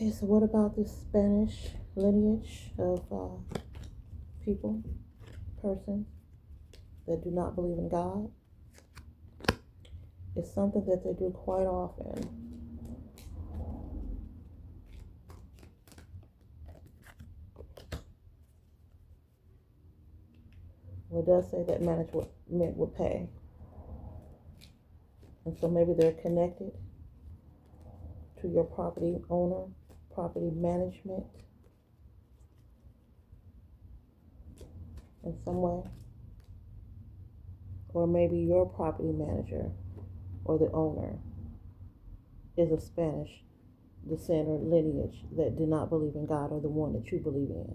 Okay, so what about this Spanish lineage of people, persons that do not believe in God? It's something that they do quite often. Well, it does say that management would pay. And so maybe they're connected to your property owner, property management in some way. Or maybe your property manager or the owner is of Spanish descent or lineage that do not believe in God, or the one that you believe in,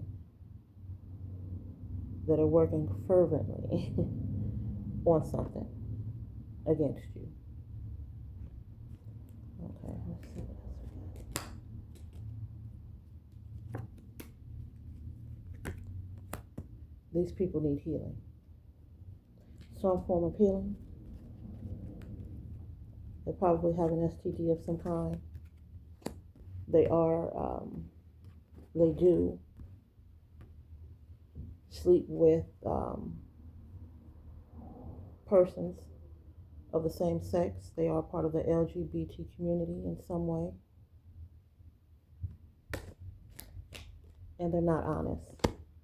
that are working fervently on something against you. Okay, let's see what else we got. These people need healing. Some form of healing. They probably have an STD of some kind. They do sleep with persons of the same sex. They are part of the LGBT community in some way. And they're not honest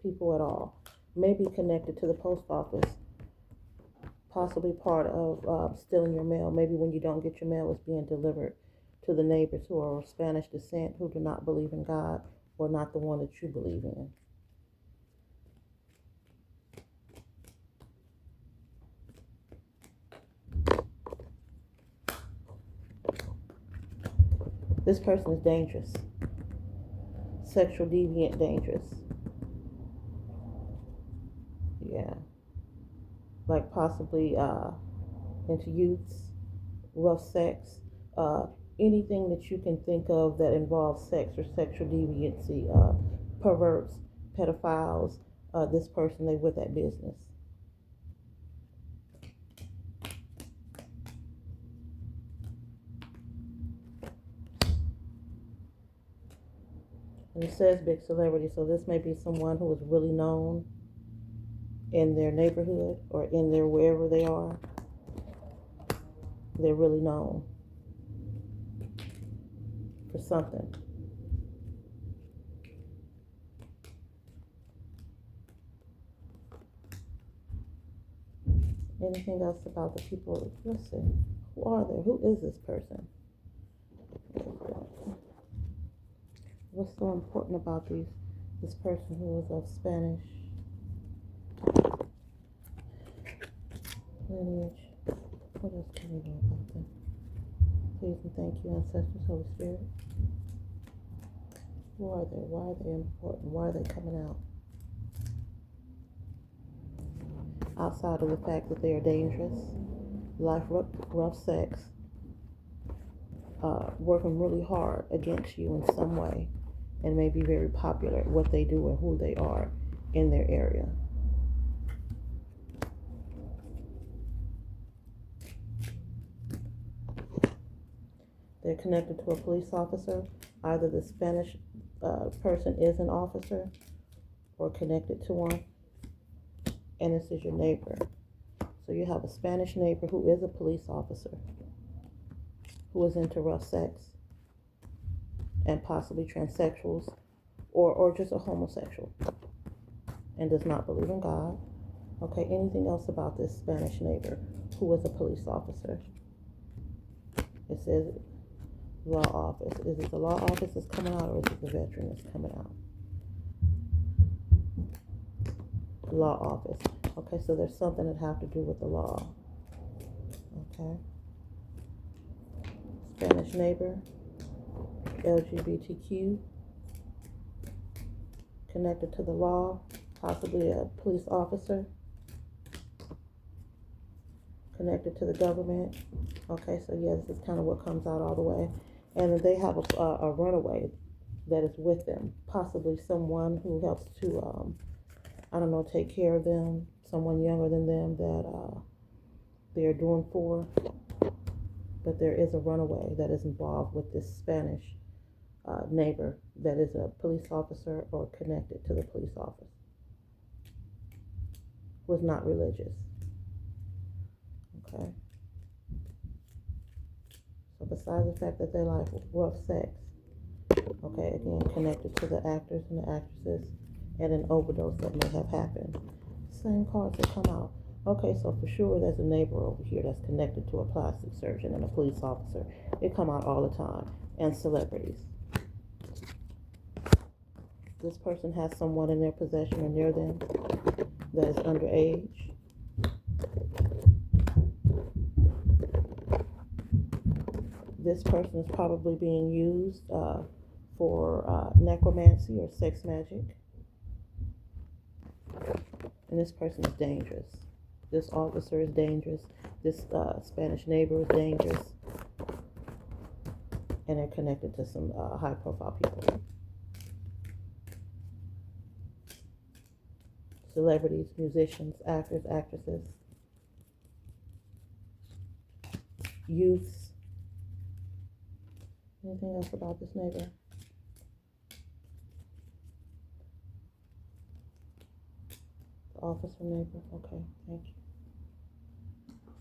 people at all. Maybe connected to the post office. Possibly part of stealing your mail. Maybe when you don't get your mail, it's being delivered to the neighbors who are of Spanish descent, who do not believe in God, or not the one that you believe in. This person is dangerous. Sexual deviant, dangerous. Yeah. Like possibly into youths, rough sex, anything that you can think of that involves sex or sexual deviancy, perverts, pedophiles, this person, they with that business. And it says big celebrity, so this may be someone who is really known in their neighborhood or in their wherever they are. They're really known for something. Anything else about the people? Let's see. Who are they? Who is this person? What's so important about this person who is of Spanish lineage? What else can we know about them? Please and thank you, ancestors, Holy Spirit. Who are they? Why are they important? Why are they coming out? Outside of the fact that they are dangerous, life rough sex, working really hard against you in some way, and may be very popular at what they do and who they are in their area. They're connected to a police officer. Either the Spanish person is an officer or connected to one. And this is your neighbor. So you have a Spanish neighbor who is a police officer, who is into rough sex and possibly transsexuals, or just a homosexual and does not believe in God. Okay, anything else about this Spanish neighbor who is a police officer? It says law office. Is it the law office that's coming out, or is it the veteran that's coming out? Law office. Okay, so there's something that have to do with the law. Okay. Spanish neighbor, LGBTQ, connected to the law, possibly a police officer, connected to the government. Okay, so yeah, this is kind of what comes out all the way. And they have a runaway that is with them, possibly someone who helps to, take care of them, someone younger than them that they're doing for. But there is a runaway that is involved with this Spanish neighbor that is a police officer or connected to the police office was not religious. Okay. So besides the fact that they like rough sex, okay, again, connected to the actors and the actresses and an overdose that may have happened. Same cards that come out. Okay, so for sure there's a neighbor over here that's connected to a plastic surgeon and a police officer. They come out all the time. And celebrities. This person has someone in their possession or near them that is underage. This person is probably being used for necromancy or sex magic. And this person is dangerous. This officer is dangerous. This Spanish neighbor is dangerous. And they're connected to some high-profile people. Celebrities, musicians, actors, actresses, youths. Anything else about this neighbor? The officer neighbor. Okay, thank you.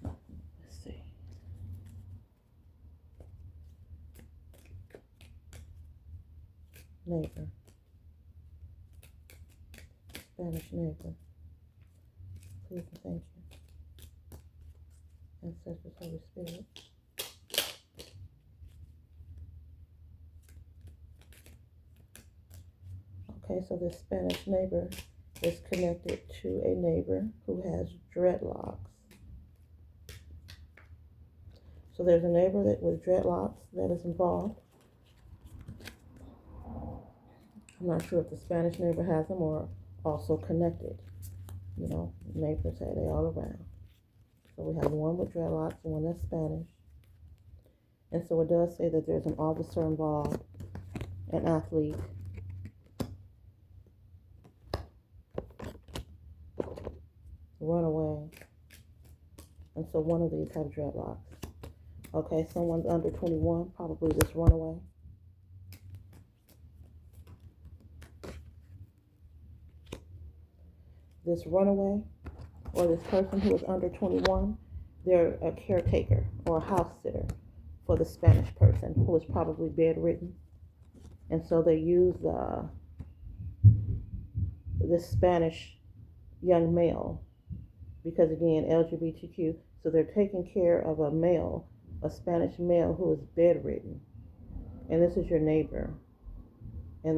Let's see. Neighbor. Spanish neighbor. Please and thank you. Ancestors, Holy Spirit. Okay, so this Spanish neighbor is connected to a neighbor who has dreadlocks. So there's a neighbor with dreadlocks that is involved. I'm not sure if the Spanish neighbor has them or also connected. You know, neighbors say they all around. So we have one with dreadlocks and one that's Spanish. And so it does say that there's an officer involved, an athlete, runaway, and so one of these have dreadlocks. Okay, someone's under 21, probably this runaway. This runaway or this person who is under 21, they're a caretaker or a house sitter for the Spanish person who is probably bedridden. And so they use this Spanish young male because, again, LGBTQ, so they're taking care of a male, a Spanish male who is bedridden. And this is your neighbor. And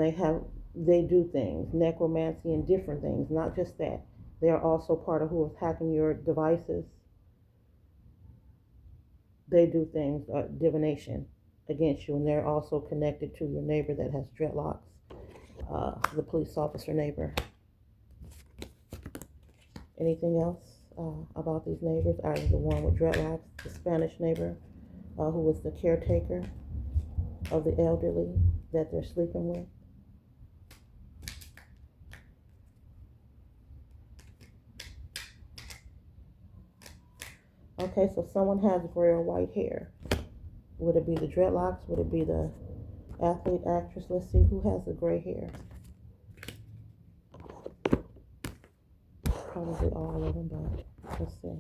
they do things, necromancy and different things, not just that. They are also part of who is hacking your devices. They do things, divination against you, and they're also connected to your neighbor that has dreadlocks, the police officer neighbor. Anything else about these neighbors? Either the one with dreadlocks, the Spanish neighbor, who was the caretaker of the elderly that they're sleeping with. Okay, so someone has gray or white hair. Would it be the dreadlocks? Would it be the athlete, actress? Let's see who has the gray hair. Probably all of them, but let's see.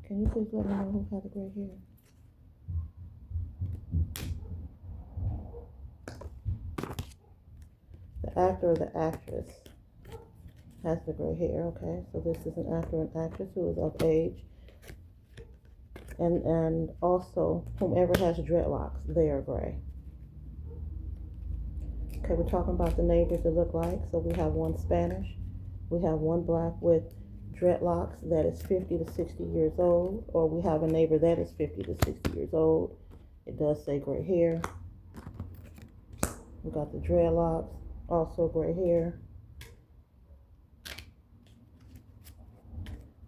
Can you please let me know who has the gray hair? The actor or the actress has the gray hair. Okay, so this is an actor and actress who is of age, and also whomever has dreadlocks, they are gray. Okay, we're talking about the neighbors that look like. So we have one Spanish, we have one black with dreadlocks that is 50 to 60 years old, or we have a neighbor that is 50 to 60 years old. It does say gray hair. We got the dreadlocks, also gray hair.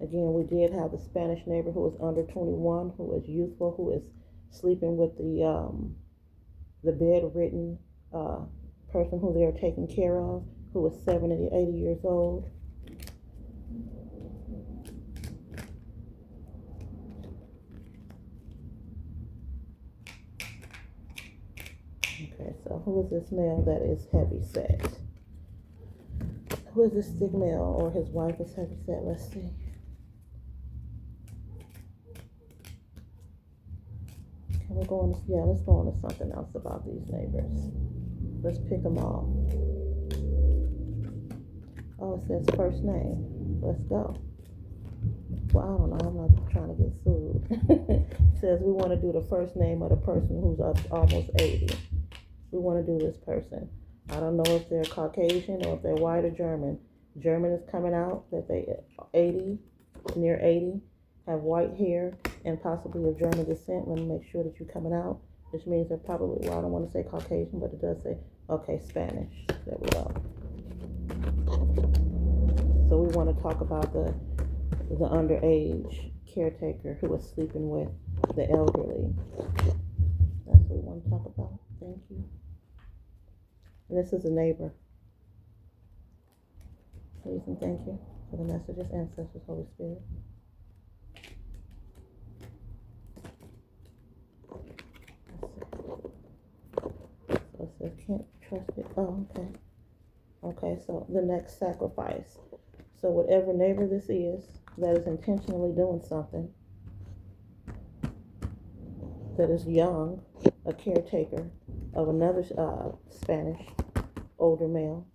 Again, we did have the Spanish neighbor who is under 21, who is youthful, who is sleeping with the bedridden person who they are taking care of, who is 70 to 80 years old. who is this male that is heavy set? Who is this sick male or his wife is heavy set? Let's see. Can we go on? Yeah, let's go on to something else about these neighbors. Let's pick them all. Oh, it says first name. Let's go. Well, I don't know. I'm not trying to get sued. It says we want to do the first name of the person who's up almost 80. We want to do this person. I don't know if they're Caucasian or if they're white or German. German is coming out that they 80, near 80, have white hair and possibly of German descent. Let me make sure that you're coming out, which means they're probably, well, I don't want to say Caucasian, but it does say, okay, Spanish. There we go. So we want to talk about the underage caretaker who was sleeping with the elderly. That's what we want to talk about. Thank you. And this is a neighbor. Please and thank you for the messages, ancestors, Holy Spirit. So it says can't trust it. Oh, okay. Okay, so the next sacrifice. So whatever neighbor this is that is intentionally doing something that is young, a caretaker of another Spanish older male,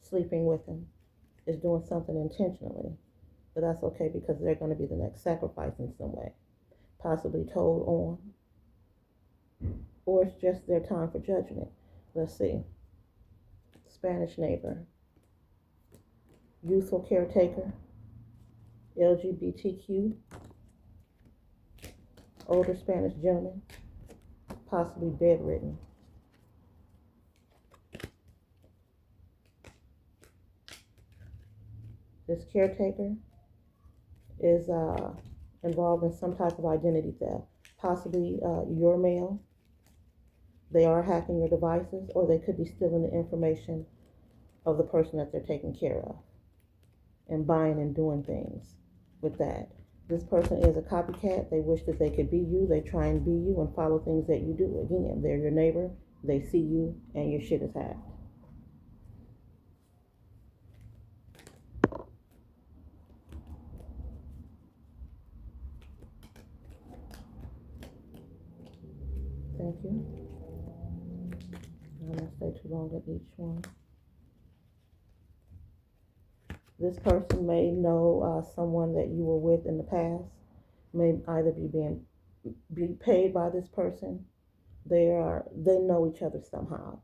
sleeping with him, is doing something intentionally. But that's okay because they're going to be the next sacrifice in some way. Possibly told on. Or it's just their time for judgment. Let's see. Spanish neighbor. Youthful caretaker. LGBTQ. Older Spanish gentleman. Possibly bedridden. This caretaker is involved in some type of identity theft. Possibly your mail. They are hacking your devices, or they could be stealing the information of the person that they're taking care of and buying and doing things with that. This person is a copycat. They wish that they could be you. They try and be you and follow things that you do. Again, they're your neighbor. They see you and your shit is hacked. Thank you. I'm not going to stay too long at each one. This person may know someone that you were with in the past. May either be paid by this person. They know each other somehow.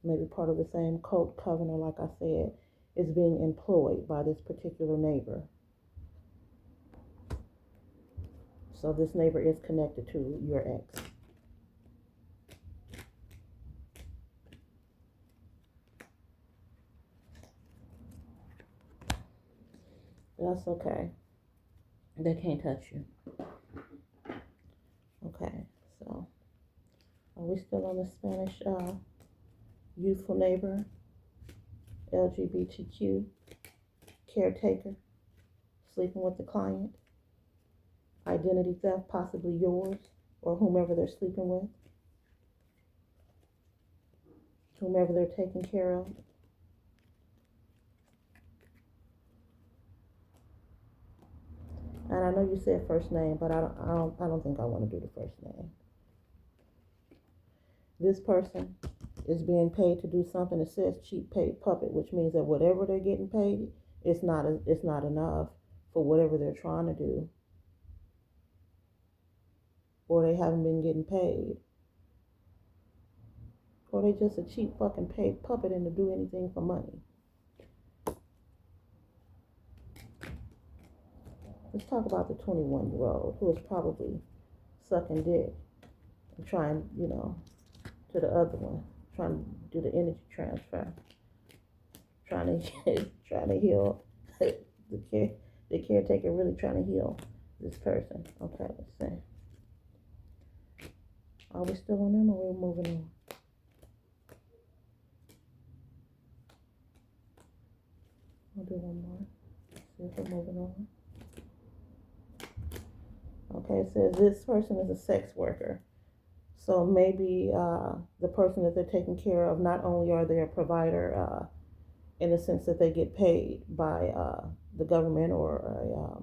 Maybe part of the same cult covenant, like I said, is being employed by this particular neighbor. So this neighbor is connected to your ex. That's okay. They can't touch you. Okay, so are we still on the Spanish youthful neighbor, LGBTQ, caretaker, sleeping with the client, identity theft, possibly yours or whomever they're sleeping with, whomever they're taking care of? And I know you said first name, but I don't think I want to do the first name. This person is being paid to do something that says cheap paid puppet, which means that whatever they're getting paid, it's not enough for whatever they're trying to do, or they haven't been getting paid, or they just a cheap fucking paid puppet and to do anything for money. Let's talk about the 21-year-old who is probably sucking dick and trying, to the other one, trying to do the energy transfer, trying to heal. The caretaker really trying to heal this person. Okay, let's see. Are we still on them or are we moving on? I'll do one more. See if we're moving on. Okay, it says this person is a sex worker. So maybe the person that they're taking care of, not only are they a provider in the sense that they get paid by the government or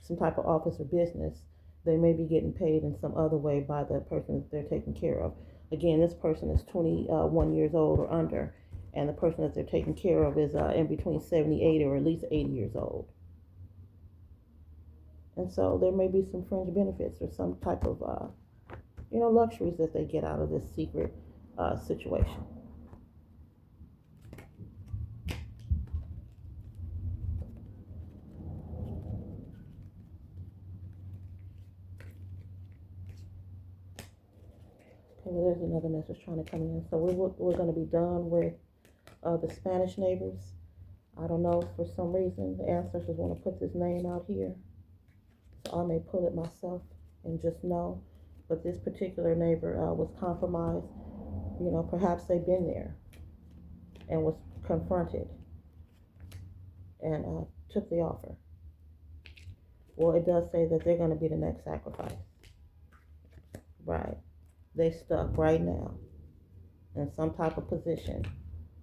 some type of office or business, they may be getting paid in some other way by the person that they're taking care of. Again, this person is 21 years old or under, and the person that they're taking care of is in between 70, 80, or at least 80 years old. And so there may be some fringe benefits or some type of, luxuries that they get out of this secret situation. Okay, well, there's another message trying to come in. So we're going to be done with the Spanish neighbors. I don't know, for some reason, the ancestors want to put this name out here. So I may pull it myself and just know. But this particular neighbor was compromised. Perhaps they've been there and was confronted and took the offer. Well, it does say that they're going to be the next sacrifice. Right. They stuck right now in some type of position.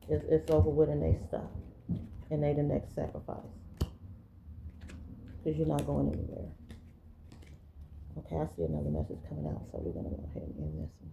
It's over with and they stuck. And they the next sacrifice. Because you're not going anywhere. Okay, I see another message coming out, so we're going to go ahead and end this one.